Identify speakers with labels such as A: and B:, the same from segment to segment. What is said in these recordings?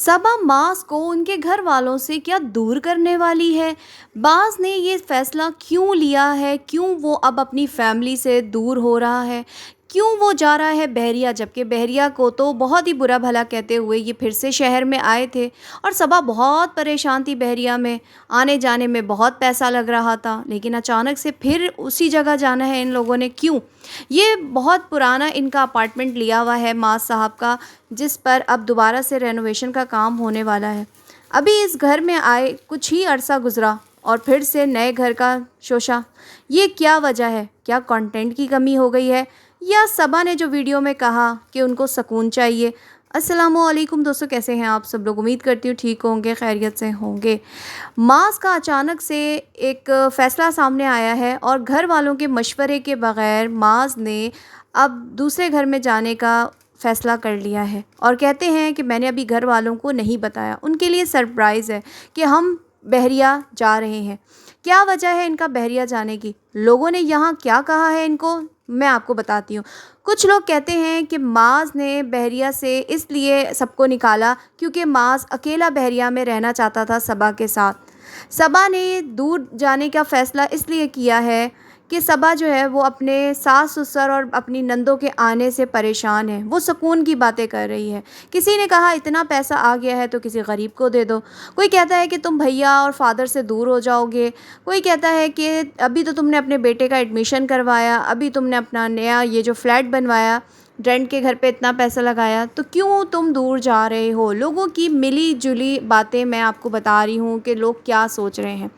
A: सबा मास को उनके घर वालों से क्या दूर करने वाली है? बाज़ ने ये फ़ैसला क्यों लिया है? क्यों वो अब अपनी फ़ैमिली से दूर हो रहा है? क्यों वो जा रहा है बहरिया? जबकि बहरिया को तो बहुत ही बुरा-भला कहते हुए ये फिर से शहर में आए थे और सबा बहुत परेशान थी बहरिया में, आने-जाने में बहुत पैसा लग रहा था। लेकिन अचानक से फिर उसी जगह जाना है इन लोगों ने, क्यों? ये बहुत पुराना इनका अपार्टमेंट लिया हुआ है मास साहब का, जिस पर अब दोबारा से रेनोवेशन का काम होने वाला है। अभी इस घर में आए कुछ ही अरसा गुज़रा और फिर से नए घर का शोशा। ये क्या वजह है? क्या कंटेंट की कमी हो गई है? या सबा ने जो वीडियो में कहा कि उनको सुकून चाहिए? अस्सलामुअलैकुम दोस्तों, कैसे हैं आप सब लोग? उम्मीद करती हूँ ठीक होंगे, खैरियत से होंगे। मास का अचानक से एक फ़ैसला सामने आया है और घर वालों के मशवरे के बग़ैर मास ने अब दूसरे घर में जाने का फ़ैसला कर लिया है और कहते हैं कि मैंने अभी घर वालों को नहीं बताया। उनके लिए सरप्राइज़ है कि हम बहरिया जा रहे हैं। क्या वजह है इनका बहरिया जाने की? लोगों ने यहाँ क्या कहा है इनको, मैं आपको बताती हूँ। कुछ लोग कहते हैं कि माज़ ने बहरिया से इसलिए सबको निकाला क्योंकि माज़ अकेला बहरिया में रहना चाहता था सबा के साथ। सबा ने दूर जाने का फ़ैसला इसलिए किया है कि सबा जो है वो अपने सास-ससुर और अपनी नंदों के आने से परेशान है। वो सुकून की बातें कर रही है। किसी ने कहा इतना पैसा आ गया है तो किसी गरीब को दे दो। कोई कहता है कि तुम भैया और फादर से दूर हो जाओगे। कोई कहता है कि अभी तो तुमने अपने बेटे का एडमिशन करवाया, अभी तुमने अपना नया ये जो फ्लैट बनवाया, रेंट के घर पे इतना पैसा लगाया, तो क्यों तुम दूर जा रहे हो? लोगों की मिली-जुली बातें मैं आपको बता रही हूँ कि लोग क्या सोच रहे हैं।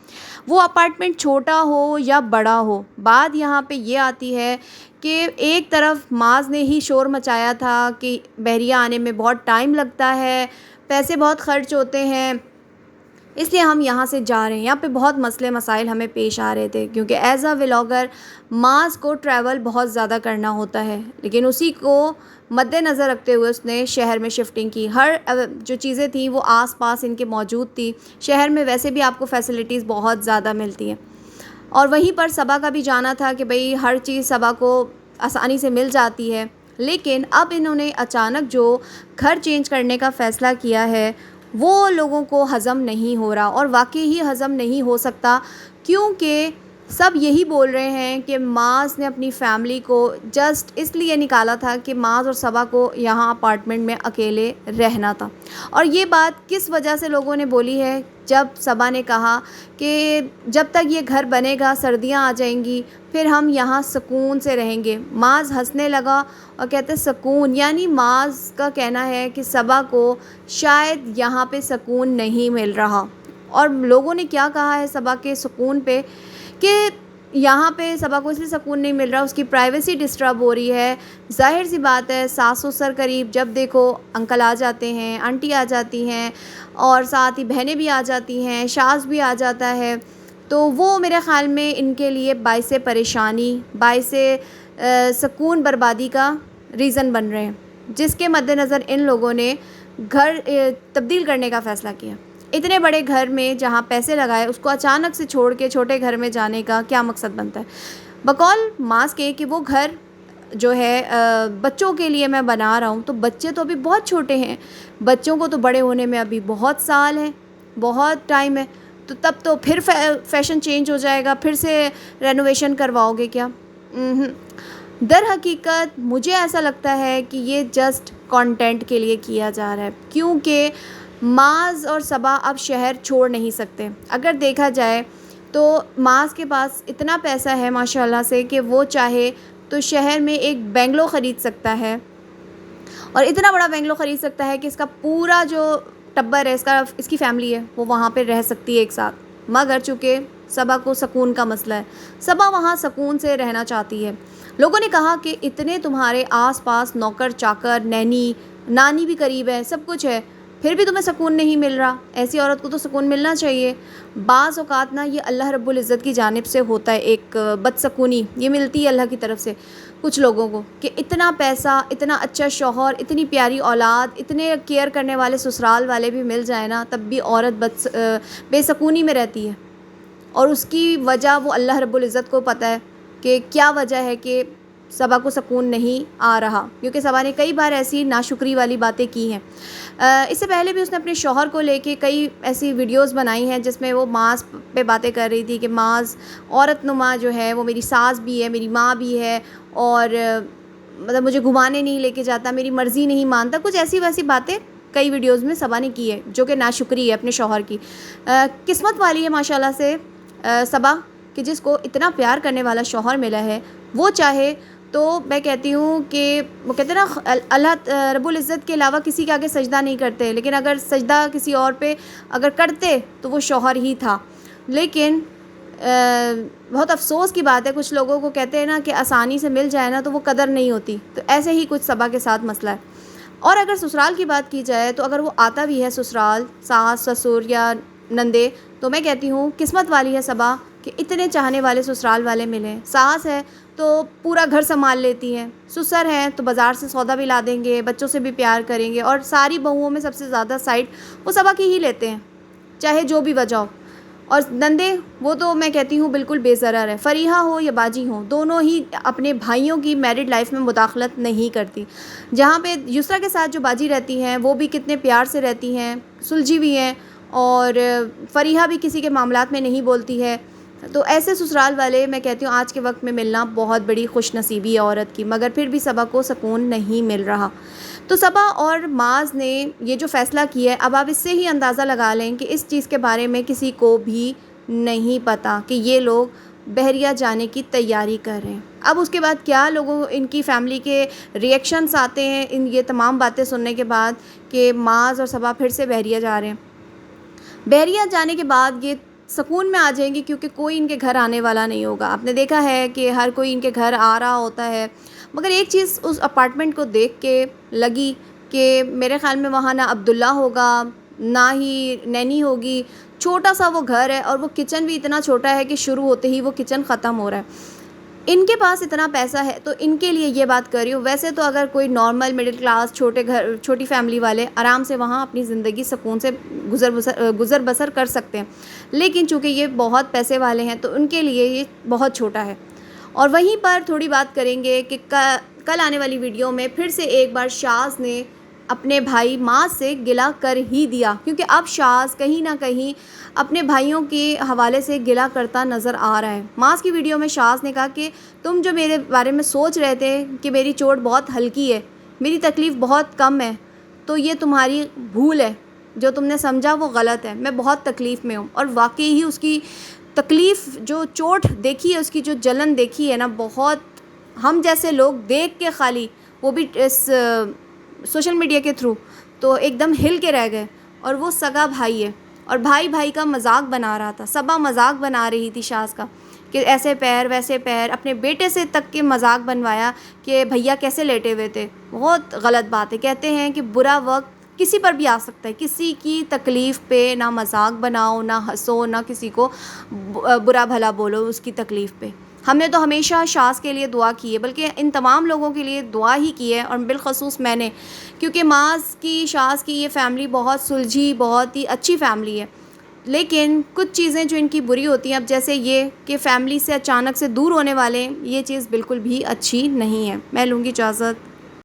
A: वो अपार्टमेंट छोटा हो या बड़ा हो, बात यहाँ पे ये आती है कि एक तरफ माज़ ने ही शोर मचाया था कि बहरिया आने में बहुत टाइम लगता है, पैसे बहुत खर्च होते हैं, इसलिए हम यहाँ से जा रहे हैं। यहाँ पे बहुत मसले मसाइल हमें पेश आ रहे थे क्योंकि एज़ अ व्लॉगर माज़ को ट्रैवल बहुत ज़्यादा करना होता है, लेकिन उसी को मद्देनज़र रखते हुए उसने शहर में शिफ्टिंग की। हर जो चीज़ें थी वो आस-पास इनके मौजूद थी। शहर में वैसे भी आपको फैसिलिटीज़ बहुत ज़्यादा मिलती हैं और वहीं पर सबा का भी जाना था कि भई हर चीज़ सबा को आसानी से मिल जाती है। लेकिन अब इन्होंने अचानक जो घर चेंज करने का फ़ैसला किया है, वो लोगों को हज़म नहीं हो रहा और वाक़ई ही हज़म नहीं हो सकता क्योंकि सब यही बोल रहे हैं कि माज़ ने अपनी फ़ैमिली को जस्ट इसलिए निकाला था कि माज़ और सबा को यहाँ अपार्टमेंट में अकेले रहना था। और ये बात किस वजह से लोगों ने बोली है? जब सबा ने कहा कि जब तक ये घर बनेगा सर्दियाँ आ जाएंगी, फिर हम यहाँ सुकून से रहेंगे। माज़ हंसने लगा और कहते सुकून, यानी माज़ का कहना है कि सबा को शायद यहाँ पे सुकून नहीं मिल रहा। और लोगों ने क्या कहा है सबा के सुकून पे कि यहाँ पे सबा को इसलिए सुकून नहीं मिल रहा, उसकी प्राइवेसी डिस्टर्ब हो रही है। ज़ाहिर सी बात है, सास-ससुर करीब, जब देखो अंकल आ जाते हैं, आंटी आ जाती हैं और साथ ही बहनें भी आ जाती हैं, सास भी आ जाता है, तो वो मेरे ख़्याल में इनके लिए बाइसे परेशानी, बाइसे सुकून बर्बादी का रीज़न बन रहे हैं, जिसके मद्देनज़र इन लोगों ने घर तब्दील करने का फ़ैसला किया। इतने बड़े घर में जहाँ पैसे लगाए उसको अचानक से छोड़ के छोटे घर में जाने का क्या मकसद बनता है? बकौल मास के कि वो घर जो है बच्चों के लिए मैं बना रहा हूँ, तो बच्चे तो अभी बहुत छोटे हैं, बच्चों को तो बड़े होने में अभी बहुत साल हैं, बहुत टाइम है, तो तब तो फिर फैशन चेंज हो जाएगा, फिर से रेनोवेशन करवाओगे क्या? दर हकीकत मुझे ऐसा लगता है कि ये जस्ट कंटेंट के लिए किया जा रहा है क्योंकि माज़ और सबा अब शहर छोड़ नहीं सकते। अगर देखा जाए तो माज़ के पास इतना पैसा है माशाल्लाह से कि वो चाहे तो शहर में एक बंगलो ख़रीद सकता है और इतना बड़ा बंगलो ख़रीद सकता है कि इसका पूरा जो टब्बर है, इसकी फ़ैमिली है, वो वहाँ पे रह सकती है एक साथ। मगर चूँकि सबा को सुकून का मसला है, सबा वहाँ सुकून से रहना चाहती है। लोगों ने कहा कि इतने तुम्हारे आस-पास नौकर चाकर, नैनी, नानी भी करीब है, सब कुछ है, फिर भी तुम्हें सुकून नहीं मिल रहा। ऐसी औरत को तो सुकून मिलना चाहिए। बाज़ औक़ात ना ये अल्लाह रब्बुल इज़्ज़त की जानिब से होता है, एक बदसुकूनी ये मिलती है अल्लाह की तरफ से कुछ लोगों को कि इतना पैसा, इतना अच्छा शौहर, इतनी प्यारी औलाद, इतने केयर करने वाले ससुराल वाले भी मिल जाए ना, तब भी औरत बेसुकूनी में रहती है। और उसकी वजह वो अल्लाह रब्बुल इज़्ज़त को पता है कि क्या वजह है कि صبا کو سکون نہیں آ رہا، کیونکہ صبا نے کئی بار ایسی ناشکری والی باتیں کی ہیں۔ اس سے پہلے بھی اس نے اپنے شوہر کو لے کے کئی ایسی ویڈیوز بنائی ہیں جس میں وہ معاذ پہ باتیں کر رہی تھی کہ معاذ عورت نما جو ہے وہ میری ساس بھی ہے، میری ماں بھی ہے، اور مطلب مجھے گھمانے نہیں لے کے جاتا، میری مرضی نہیں مانتا، کچھ ایسی ویسی باتیں کئی ویڈیوز میں صبا نے کی ہے جو کہ ناشکری ہے اپنے شوہر کی۔ قسمت والی ہے ماشاءاللہ سے صبا کہ جس کو اتنا پیار کرنے والا شوہر ملا ہے۔ وہ چاہے تو میں کہتی ہوں کہ وہ کہتے ہیں نا اللہ رب العزت کے علاوہ کسی کے آگے سجدہ نہیں کرتے، لیکن اگر سجدہ کسی اور پہ اگر کرتے تو وہ شوہر ہی تھا۔ لیکن بہت افسوس کی بات ہے، کچھ لوگوں کو کہتے ہیں نا کہ آسانی سے مل جائے نا تو وہ قدر نہیں ہوتی، تو ایسے ہی کچھ صبا کے ساتھ مسئلہ ہے۔ اور اگر سسرال کی بات کی جائے تو اگر وہ آتا بھی ہے سسرال، ساس سسر یا نندے، تو میں کہتی ہوں قسمت والی ہے صبا کہ اتنے چاہنے والے سسرال والے ملیں۔ ساس ہے تو پورا گھر سنبھال لیتی ہیں، سسر ہیں تو بازار سے سودا بھی لا دیں گے، بچوں سے بھی پیار کریں گے، اور ساری بہوؤں میں سب سے زیادہ سائڈ وہ صبا کی ہی لیتے ہیں، چاہے جو بھی وجہ ہو۔ اور نندے وہ تو میں کہتی ہوں بالکل بے ضرر ہے، فریحہ ہو یا باجی ہو، دونوں ہی اپنے بھائیوں کی میرڈ لائف میں مداخلت نہیں کرتی۔ جہاں پہ یسریٰ کے ساتھ جو باجی رہتی ہیں وہ بھی کتنے پیار سے رہتی ہیں، سلجھی بھی ہیں، اور فریحہ بھی کسی کے معاملات میں نہیں بولتی ہے۔ تو ایسے سسرال والے میں کہتی ہوں آج کے وقت میں ملنا بہت بڑی خوش نصیبی ہے عورت کی، مگر پھر بھی صبا کو سکون نہیں مل رہا۔ تو صبا اور معاذ نے یہ جو فیصلہ کیا ہے، اب آپ اس سے ہی اندازہ لگا لیں کہ اس چیز کے بارے میں کسی کو بھی نہیں پتہ کہ یہ لوگ بحریہ جانے کی تیاری کر رہے ہیں۔ اب اس کے بعد کیا لوگوں ان کی فیملی کے ریئیکشنز آتے ہیں ان یہ تمام باتیں سننے کے بعد کہ معاذ اور صبا پھر سے بحریہ جا رہے ہیں۔ بحریہ جانے کے بعد یہ سکون میں آ جائیں گے کیونکہ کوئی ان کے گھر آنے والا نہیں ہوگا۔ آپ نے دیکھا ہے کہ ہر کوئی ان کے گھر آ رہا ہوتا ہے، مگر ایک چیز اس اپارٹمنٹ کو دیکھ کے لگی کہ میرے خیال میں وہاں نہ عبداللہ ہوگا نہ ہی نینی ہوگی، چھوٹا سا وہ گھر ہے، اور وہ کچن بھی اتنا چھوٹا ہے کہ شروع ہوتے ہی وہ کچن ختم ہو رہا ہے۔ ان کے پاس اتنا پیسہ ہے تو ان کے لیے یہ بات کر رہی ہوں، ویسے تو اگر کوئی نارمل مڈل کلاس چھوٹے گھر چھوٹی فیملی والے آرام سے وہاں اپنی زندگی سکون سے گزر بسر کر سکتے ہیں، لیکن چونکہ یہ بہت پیسے والے ہیں تو ان کے لیے یہ بہت چھوٹا ہے۔ اور وہیں پر تھوڑی بات کریں گے کہ کل آنے والی ویڈیو میں پھر سے ایک بار شاذ نے اپنے بھائی معاذ سے گلہ کر ہی دیا، کیونکہ اب شاذ کہیں نہ کہیں اپنے بھائیوں کے حوالے سے گلہ کرتا نظر آ رہا ہے۔ معاذ کی ویڈیو میں شاذ نے کہا کہ تم جو میرے بارے میں سوچ رہے تھے کہ میری چوٹ بہت ہلکی ہے، میری تکلیف بہت کم ہے، تو یہ تمہاری بھول ہے، جو تم نے سمجھا وہ غلط ہے، میں بہت تکلیف میں ہوں۔ اور واقعی ہی اس کی تکلیف، جو چوٹ دیکھی ہے، اس کی جو جلن دیکھی ہے نا، بہت ہم جیسے لوگ دیکھ کے خالی وہ بھی اس سوشل میڈیا کے تھرو تو ایک دم ہل کے رہ گئے۔ اور وہ سگا بھائی ہے، اور بھائی کا مذاق بنا رہا تھا، صبا مذاق بنا رہی تھی شاذ کا کہ ایسے پیر ویسے پیر، اپنے بیٹے سے تک کے مذاق بنوایا کہ بھیا کیسے لیٹے ہوئے تھے۔ بہت غلط بات ہے، کہتے ہیں کہ برا وقت کسی پر بھی آ سکتا ہے، کسی کی تکلیف پہ نہ مذاق بناؤ، نہ ہنسو، نہ کسی کو برا بھلا بولو اس کی تکلیف پہ۔ ہم نے تو ہمیشہ شاذ کے لیے دعا کی ہے، بلکہ ان تمام لوگوں کے لیے دعا ہی کی ہے، اور بالخصوص میں نے، کیونکہ معاذ کی شاذ کی یہ فیملی بہت سلجھی، بہت ہی اچھی فیملی ہے، لیکن کچھ چیزیں جو ان کی بری ہوتی ہیں، اب جیسے یہ کہ فیملی سے اچانک سے دور ہونے والے، یہ چیز بالکل بھی اچھی نہیں ہے۔ میں لوں گی اجازت۔